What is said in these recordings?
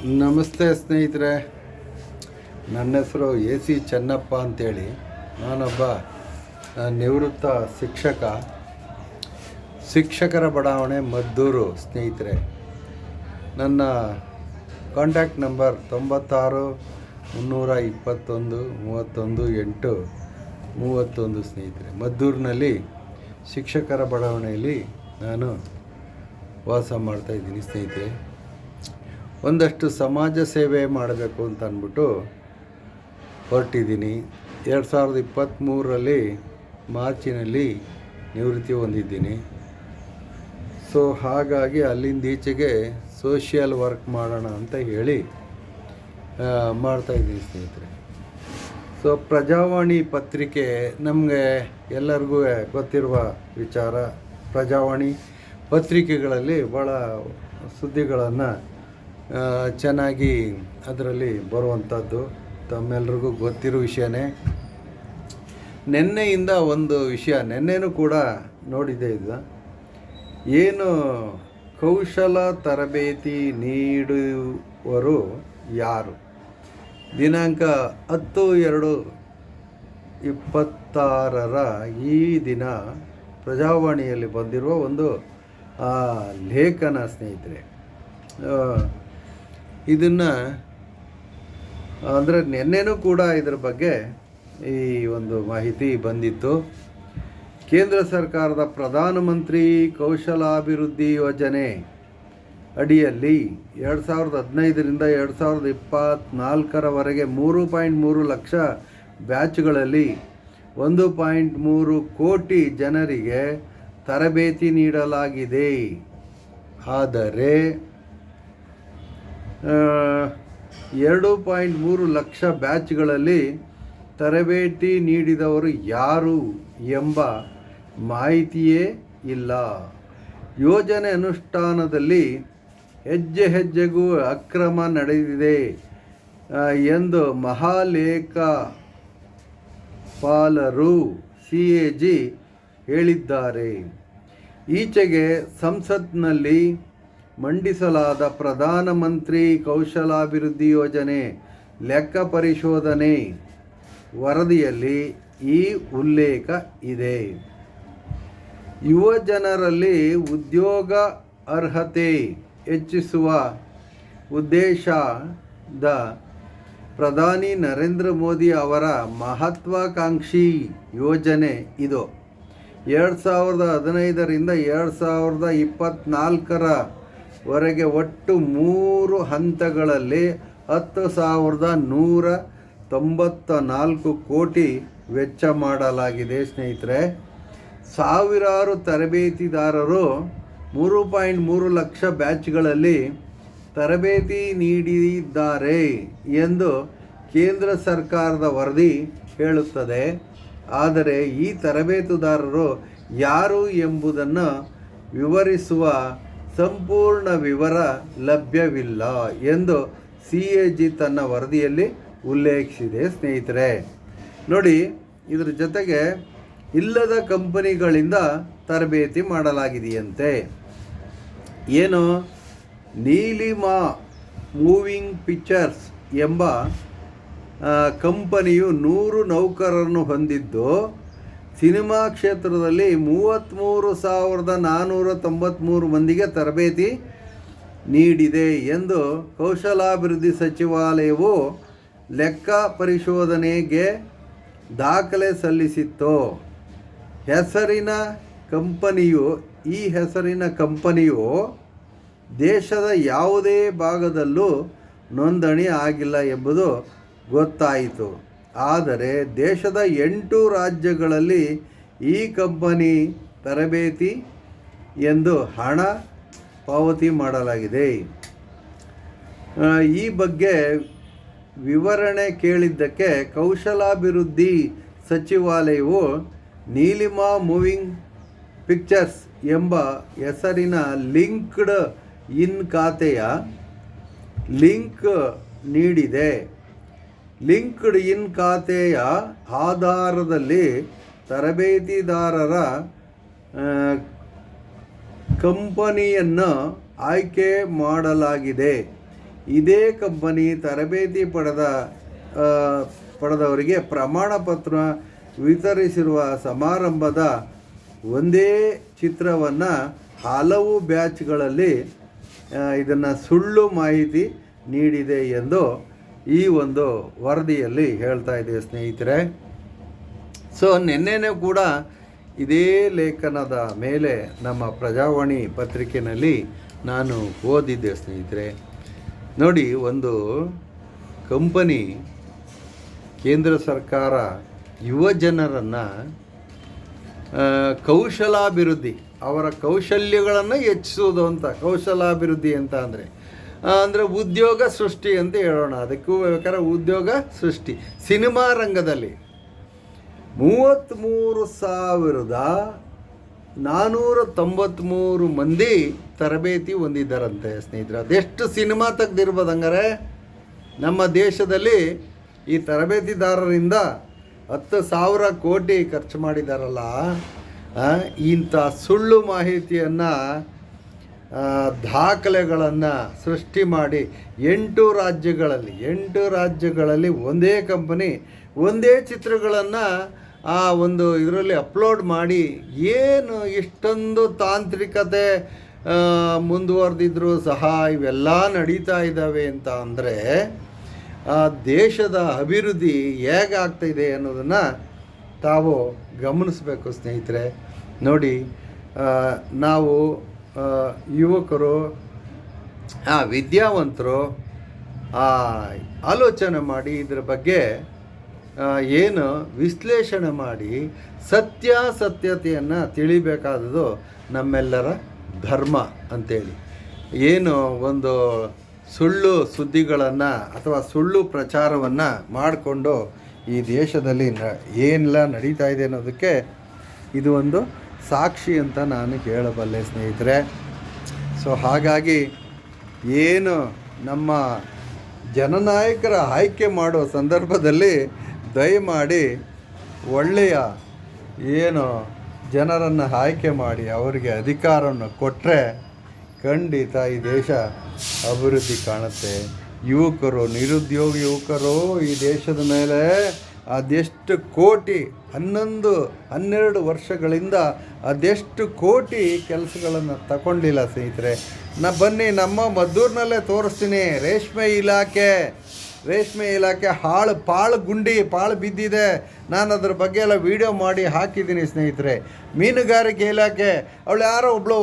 ನಮಸ್ತೆ ಸ್ನೇಹಿತರೆ, ನನ್ನ ಹೆಸರು AC ಚೆನ್ನಪ್ಪ ಅಂತೇಳಿ. ನಾನೊಬ್ಬ ನಿವೃತ್ತ ಶಿಕ್ಷಕರ ಬಡಾವಣೆ ಮದ್ದೂರು. ಸ್ನೇಹಿತರೆ, ನನ್ನ ಕಾಂಟ್ಯಾಕ್ಟ್ ನಂಬರ್ 96 321 31 8 31. ಸ್ನೇಹಿತರೆ, ಮದ್ದೂರಿನಲ್ಲಿ ಶಿಕ್ಷಕರ ಬಡಾವಣೆಯಲ್ಲಿ ನಾನು ವಾಸ ಮಾಡ್ತಾಯಿದ್ದೀನಿ. ಸ್ನೇಹಿತರೆ, ಒಂದಷ್ಟು ಸಮಾಜ ಸೇವೆ ಮಾಡಬೇಕು ಅಂತ ಅಂದ್ಬಿಟ್ಟು ಹೊರಟಿದ್ದೀನಿ. 2023ರಲ್ಲಿ ಮಾರ್ಚಿನಲ್ಲಿ ನಿವೃತ್ತಿ ಹೊಂದಿದ್ದೀನಿ. ಸೊ ಹಾಗಾಗಿ ಅಲ್ಲಿಂದ ಈಚೆಗೆ ಸೋಷಿಯಲ್ ವರ್ಕ್ ಮಾಡೋಣ ಅಂತ ಹೇಳಿ ಮಾಡ್ತಾಯಿದ್ದೀನಿ. ಸ್ನೇಹಿತರೆ, ಸೊ ಪ್ರಜಾವಾಣಿ ಪತ್ರಿಕೆ ನಮಗೆ ಎಲ್ಲರಿಗೂ ಗೊತ್ತಿರುವ ವಿಚಾರ. ಪ್ರಜಾವಾಣಿ ಪತ್ರಿಕೆಗಳಲ್ಲಿ ಭಾಳ ಸುದ್ದಿಗಳನ್ನು ಚೆನ್ನಾಗಿ ಅದರಲ್ಲಿ ಬರುವಂಥದ್ದು ತಮ್ಮೆಲ್ರಿಗೂ ಗೊತ್ತಿರೋ ವಿಷಯನೇ. ನಿನ್ನೆಯಿಂದ ಒಂದು ವಿಷಯ, ನಿನ್ನೆನೂ ಕೂಡ ನೋಡಿದೆ. ಇದು ಏನು ಕೌಶಲ ತರಬೇತಿ ನೀಡುವರು ಯಾರು? ದಿನಾಂಕ 10/2/26 ಈ ದಿನ ಪ್ರಜಾವಾಣಿಯಲ್ಲಿ ಬಂದಿರುವ ಒಂದು ಲೇಖನ. ಸ್ನೇಹಿತರೆ, ಇದನ್ನು ಅಂದರೆ ನಿನ್ನೆನೂ ಕೂಡ ಇದರ ಬಗ್ಗೆ ಈ ಒಂದು ಮಾಹಿತಿ ಬಂದಿತ್ತು. ಕೇಂದ್ರ ಸರ್ಕಾರದ ಪ್ರಧಾನಮಂತ್ರಿ ಕೌಶಲಾಭಿವೃದ್ಧಿ ಯೋಜನೆ ಅಡಿಯಲ್ಲಿ 2015ರಿಂದ 2024ರವರೆಗೆ 3.3 ಲಕ್ಷ ಬ್ಯಾಚ್ಗಳಲ್ಲಿ 1.3 ಕೋಟಿ ಜನರಿಗೆ ತರಬೇತಿ ನೀಡಲಾಗಿದೆ. ಆದರೆ 2.3 ಲಕ್ಷ ಬ್ಯಾಚ್ಗಳಲ್ಲಿ ತರಬೇತಿ ನೀಡಿದವರು ಯಾರು ಎಂಬ ಮಾಹಿತಿಯೇ ಇಲ್ಲ. ಯೋಜನೆ ಅನುಷ್ಠಾನದಲ್ಲಿ ಹೆಜ್ಜೆ ಹೆಜ್ಜೆಗೂ ಅಕ್ರಮ ನಡೆದಿದೆ ಎಂದು ಮಹಾಲೇಖಪಾಲರು CAG ಹೇಳಿದ್ದಾರೆ. ಈಚೆಗೆ ಸಂಸತ್ನಲ್ಲಿ ಮಂಡಿಸಲಾದ ಪ್ರಧಾನಮಂತ್ರಿ ಕೌಶಲಾಭಿವೃದ್ಧಿ ಯೋಜನೆ ಲೆಕ್ಕ ಪರಿಶೋಧನೆ ವರದಿಯಲ್ಲಿ ಈ ಉಲ್ಲೇಖ ಇದೆ. ಯುವ ಜನರಲ್ಲಿ ಉದ್ಯೋಗ ಅರ್ಹತೆ ಹೆಚ್ಚಿಸುವ ಉದ್ದೇಶದ ಪ್ರಧಾನಿ ನರೇಂದ್ರ ಮೋದಿ ಅವರ ಮಹತ್ವಾಕಾಂಕ್ಷಿ ಯೋಜನೆ ಇದು. 2015ರಿಂದ 2024ರವರೆಗೆ ಒಟ್ಟು 3 ಹಂತಗಳಲ್ಲಿ 10,194 ಕೋಟಿ ವೆಚ್ಚ ಮಾಡಲಾಗಿದೆ. ಸ್ನೇಹಿತರೆ, ಸಾವಿರಾರು ತರಬೇತಿದಾರರು 3.3 ಲಕ್ಷ ಬ್ಯಾಚ್ಗಳಲ್ಲಿ ತರಬೇತಿ ನೀಡಿದ್ದಾರೆ ಎಂದು ಕೇಂದ್ರ ಸರ್ಕಾರದ ವರದಿ ಹೇಳುತ್ತದೆ. ಆದರೆ ಈ ತರಬೇತುದಾರರು ಯಾರು ಎಂಬುದನ್ನು ವಿವರಿಸುವ ಸಂಪೂರ್ಣ ವಿವರ ಲಭ್ಯವಿಲ್ಲ ಎಂದು CAG ತನ್ನ ವರದಿಯಲ್ಲಿ ಉಲ್ಲೇಖಿಸಿದೆ. ಸ್ನೇಹಿತರೆ ನೋಡಿ, ಇದರ ಜೊತೆಗೆ ಇಲ್ಲದ ಕಂಪನಿಗಳಿಂದ ತರಬೇತಿ ಮಾಡಲಾಗಿದೆಯಂತೆ. ಏನು, ನೀಲಿಮಾ ಮೂವಿಂಗ್ ಪಿಕ್ಚರ್ಸ್ ಎಂಬ ಕಂಪನಿಯು 100 ನೌಕರರನ್ನು ಹೊಂದಿದ್ದು ಸಿನಿಮಾ ಕ್ಷೇತ್ರದಲ್ಲಿ 33,493 ಮಂದಿಗೆ ತರಬೇತಿ ನೀಡಿದೆ ಎಂದು ಕೌಶಲಾಭಿವೃದ್ಧಿ ಸಚಿವಾಲಯವು ಲೆಕ್ಕ ಪರಿಶೋಧನೆಗೆ ದಾಖಲೆ ಸಲ್ಲಿಸಿತ್ತು. ಈ ಹೆಸರಿನ ಕಂಪನಿಯು ದೇಶದ ಯಾವುದೇ ಭಾಗದಲ್ಲೂ ನೋಂದಣಿ ಆಗಿಲ್ಲ ಎಂಬುದು ಗೊತ್ತಾಯಿತು. ಆದರೆ ದೇಶದ 8 ರಾಜ್ಯಗಳಲ್ಲಿ ಈ ಕಂಪನಿ ತರಬೇತಿ ಎಂದು ಹಣ ಪಾವತಿ ಮಾಡಲಾಗಿದೆ. ಈ ಬಗ್ಗೆ ವಿವರಣೆ ಕೇಳಿದ್ದಕ್ಕೆ ಕೌಶಲಾಭಿವೃದ್ಧಿ ಸಚಿವಾಲಯವು ನೀಲಿಮಾ ಮೂವಿಂಗ್ ಪಿಕ್ಚರ್ಸ್ ಎಂಬ ಹೆಸರಿನ ಲಿಂಕ್ಡ್ ಇನ್ ಖಾತೆಯ ಲಿಂಕ್ ನೀಡಿದೆ. ಲಿಂಕ್ಡ್ ಇನ್ ಖಾತೆಯ ಆಧಾರದಲ್ಲಿ ತರಬೇತಿದಾರರ ಕಂಪನಿಯನ್ನು ಆಯ್ಕೆ ಮಾಡಲಾಗಿದೆ. ಇದೇ ಕಂಪನಿ ತರಬೇತಿ ಪಡೆದವರಿಗೆ ಪ್ರಮಾಣ ಪತ್ರ ವಿತರಿಸಿರುವ ಸಮಾರಂಭದ ಒಂದೇ ಚಿತ್ರವನ್ನು ಹಲವು ಬ್ಯಾಚ್ಗಳಲ್ಲಿ ಇದನ್ನು ಸುಳ್ಳು ಮಾಹಿತಿ ನೀಡಿದೆ ಎಂದು ಈ ಒಂದು ವರದಿಯಲ್ಲಿ ಹೇಳ್ತಾ ಇದ್ದೀವಿ ಸ್ನೇಹಿತರೆ. ಸೊ ನಿನ್ನೆನೂ ಕೂಡ ಇದೇ ಲೇಖನದ ಮೇಲೆ ನಮ್ಮ ಪ್ರಜಾವಾಣಿ ಪತ್ರಿಕೆಯಲ್ಲಿ ನಾನು ಓದಿದ್ದೆ ಸ್ನೇಹಿತರೆ. ನೋಡಿ, ಒಂದು ಕಂಪನಿ ಕೇಂದ್ರ ಸರ್ಕಾರ ಯುವ ಜನರನ್ನು ಕೌಶಲಾಭಿವೃದ್ಧಿ, ಅವರ ಕೌಶಲ್ಯಗಳನ್ನು ಹೆಚ್ಚಿಸೋದು ಅಂತ. ಕೌಶಲಾಭಿವೃದ್ಧಿ ಅಂತ ಅಂದರೆ ಉದ್ಯೋಗ ಸೃಷ್ಟಿ ಅಂತ ಹೇಳೋಣ. ಅದಕ್ಕೂ ಬೇಕಾದ್ರೆ ಉದ್ಯೋಗ ಸೃಷ್ಟಿ. ಸಿನಿಮಾ ರಂಗದಲ್ಲಿ 33,493 ಮಂದಿ ತರಬೇತಿ ಹೊಂದಿದ್ದಾರಂತೆ ಸ್ನೇಹಿತರೆ. ಅದೆಷ್ಟು ಸಿನಿಮಾ ತೆಗೆದಿರ್ಬೋದು ಹಂಗಾರೆ ನಮ್ಮ ದೇಶದಲ್ಲಿ. ಈ ತರಬೇತಿದಾರರಿಂದ 10,000 ಕೋಟಿ ಖರ್ಚು ಮಾಡಿದಾರಲ್ಲ. ಇಂಥ ಸುಳ್ಳು ಮಾಹಿತಿಯನ್ನು, ದಾಖಲೆಗಳನ್ನು ಸೃಷ್ಟಿ ಮಾಡಿ 8 ರಾಜ್ಯಗಳಲ್ಲಿ ಒಂದೇ ಕಂಪನಿ ಒಂದೇ ಚಿತ್ರಗಳನ್ನು ಆ ಒಂದು ಇದರಲ್ಲಿ ಅಪ್ಲೋಡ್ ಮಾಡಿ, ಏನು ಇಷ್ಟೊಂದು ತಾಂತ್ರಿಕತೆ ಮುಂದುವರೆದಿದ್ರೂ ಸಹ ಇವೆಲ್ಲ ನಡೀತಾ ಇದ್ದಾವೆ ಅಂತ ಅಂದರೆ ದೇಶದ ಅಭಿವೃದ್ಧಿ ಹೇಗೆ ಆಗ್ತಾಯಿದೆ ಅನ್ನೋದನ್ನು ತಾವು ಗಮನಿಸಬೇಕು ಸ್ನೇಹಿತರೆ. ನೋಡಿ, ನಾವು ಯುವಕರು, ವಿದ್ಯಾವಂತರು ಆಲೋಚನೆ ಮಾಡಿ ಇದ್ರ ಬಗ್ಗೆ ಏನು ವಿಶ್ಲೇಷಣೆ ಮಾಡಿ ಸತ್ಯತೆಯನ್ನು ತಿಳಿಬೇಕಾದದ್ದು ನಮ್ಮೆಲ್ಲರ ಧರ್ಮ ಅಂತೇಳಿ. ಏನು ಒಂದು ಸುಳ್ಳು ಸುದ್ದಿಗಳನ್ನು ಅಥವಾ ಸುಳ್ಳು ಪ್ರಚಾರವನ್ನು ಮಾಡಿಕೊಂಡು ಈ ದೇಶದಲ್ಲಿ ಏನೆಲ್ಲ ನಡೀತಾ ಇದೆ ಅನ್ನೋದಕ್ಕೆ ಇದು ಒಂದು ಸಾಕ್ಷಿ ಅಂತ ನಾನು ಹೇಳಬಲ್ಲೆ ಸ್ನೇಹಿತರೆ. ಸೊ ಹಾಗಾಗಿ ಏನು ನಮ್ಮ ಜನನಾಯಕರ ಆಯ್ಕೆ ಮಾಡೋ ಸಂದರ್ಭದಲ್ಲಿ ದಯಮಾಡಿ ಒಳ್ಳೆಯ ಏನು ಜನರನ್ನು ಆಯ್ಕೆ ಮಾಡಿ ಅವರಿಗೆ ಅಧಿಕಾರವನ್ನು ಕೊಟ್ಟರೆ ಖಂಡಿತ ಈ ದೇಶ ಅಭಿವೃದ್ಧಿ ಕಾಣುತ್ತೆ. ಯುವಕರು, ನಿರುದ್ಯೋಗ ಯುವಕರು ಈ ದೇಶದ ಮೇಲೆ ಅದೆಷ್ಟು ಕೋಟಿ 11-12 ವರ್ಷಗಳಿಂದ ಅದೆಷ್ಟು ಕೋಟಿ ಕೆಲಸಗಳನ್ನು ತಗೊಂಡಿಲ್ಲ ಸ್ನೇಹಿತರೆ. ಬನ್ನಿ ನಮ್ಮ ಮದ್ದೂರಿನಲ್ಲೇ ತೋರಿಸ್ತೀನಿ. ರೇಷ್ಮೆ ಇಲಾಖೆ ಪಾಳು ಬಿದ್ದಿದೆ. ನಾನು ಅದ್ರ ಬಗ್ಗೆ ಎಲ್ಲ ವೀಡಿಯೋ ಮಾಡಿ ಹಾಕಿದ್ದೀನಿ ಸ್ನೇಹಿತರೆ. ಮೀನುಗಾರಿಕೆ ಇಲಾಖೆ, ಅವಳು ಯಾರೋ ಒಬ್ಬಳು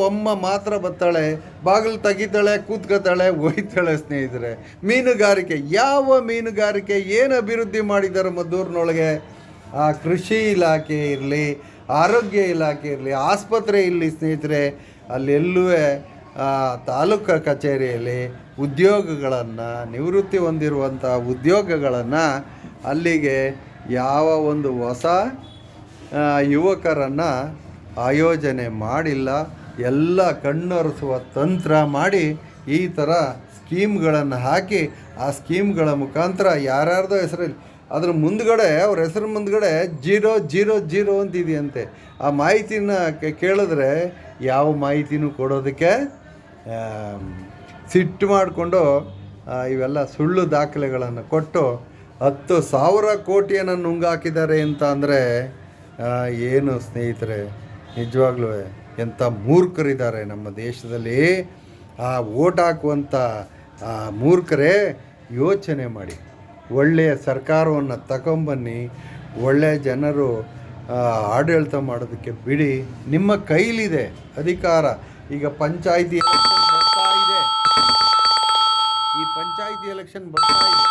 ಮಾತ್ರ ಬರ್ತಾಳೆ, ಬಾಗಿಲು ತೆಗಿತಾಳೆ, ಕೂತ್ಕೋತಾಳೆ, ಒಯ್ತಾಳೆ ಸ್ನೇಹಿತರೆ. ಯಾವ ಮೀನುಗಾರಿಕೆ ಏನು ಅಭಿವೃದ್ಧಿ ಮಾಡಿದ್ದಾರೆ ಮದ್ದೂರಿನೊಳಗೆ? ಆ ಕೃಷಿ ಇಲಾಖೆ ಇರಲಿ, ಆರೋಗ್ಯ ಇಲಾಖೆ ಇರಲಿ, ಆಸ್ಪತ್ರೆ ಇರಲಿ ಸ್ನೇಹಿತರೆ, ಅಲ್ಲೆಲ್ಲೂ ತಾಲೂಕು ಕಚೇರಿಯಲ್ಲಿ ಉದ್ಯೋಗಗಳನ್ನು, ನಿವೃತ್ತಿ ಹೊಂದಿರುವಂಥ ಉದ್ಯೋಗಗಳನ್ನು ಅಲ್ಲಿಗೆ ಯಾವ ಒಂದು ಹೊಸ ಯುವಕರನ್ನು ಆಯೋಜನೆ ಮಾಡಿಲ್ಲ. ಎಲ್ಲ ಕಣ್ಣೊರೆಸುವ ತಂತ್ರ ಮಾಡಿ ಈ ಥರ ಸ್ಕೀಮ್ಗಳನ್ನು ಹಾಕಿ ಆ ಸ್ಕೀಮ್ಗಳ ಮುಖಾಂತರ ಯಾರ್ಯಾರ್ದೋ ಹೆಸರಲ್ಲಿ ಅದ್ರ ಮುಂದ್ಗಡೆ ಅವ್ರ ಹೆಸರು ಮುಂದ್ಗಡೆ 000 ಅಂತಿದೆಯಂತೆ. ಆ ಮಾಹಿತಿನ ಕೇಳಿದ್ರೆ ಯಾವ ಮಾಹಿತಿನೂ ಕೊಡೋದಕ್ಕೆ ಸಿಟ್ಟು ಮಾಡಿಕೊಂಡು ಇವೆಲ್ಲ ಸುಳ್ಳು ದಾಖಲೆಗಳನ್ನು ಕೊಟ್ಟು 10,000 ಕೋಟಿಯನ್ನು ನುಂಗಾಕಿದ್ದಾರೆ ಅಂತ ಅಂದರೆ ಏನು ಸ್ನೇಹಿತರೆ, ನಿಜವಾಗ್ಲೂ ಎಂಥ ಮೂರ್ಖರಿದ್ದಾರೆ ನಮ್ಮ ದೇಶದಲ್ಲಿ. ಆ ಓಟ್ ಹಾಕುವಂಥ ಮೂರ್ಖರೇ ಯೋಚನೆ ಮಾಡಿ, ಒಳ್ಳೆಯ ಸರ್ಕಾರವನ್ನು ತಗೊಂಬನ್ನಿ, ಒಳ್ಳೆಯ ಜನರು ಆಡಳಿತ ಮಾಡೋದಕ್ಕೆ ಬಿಡಿ. ನಿಮ್ಮ ಕೈಲಿದೆ ಅಧಿಕಾರ. ಈಗ ಪಂಚಾಯಿತಿ ಎಲೆಕ್ಷನ್ ಬರ್ತಾ ಇದೆ.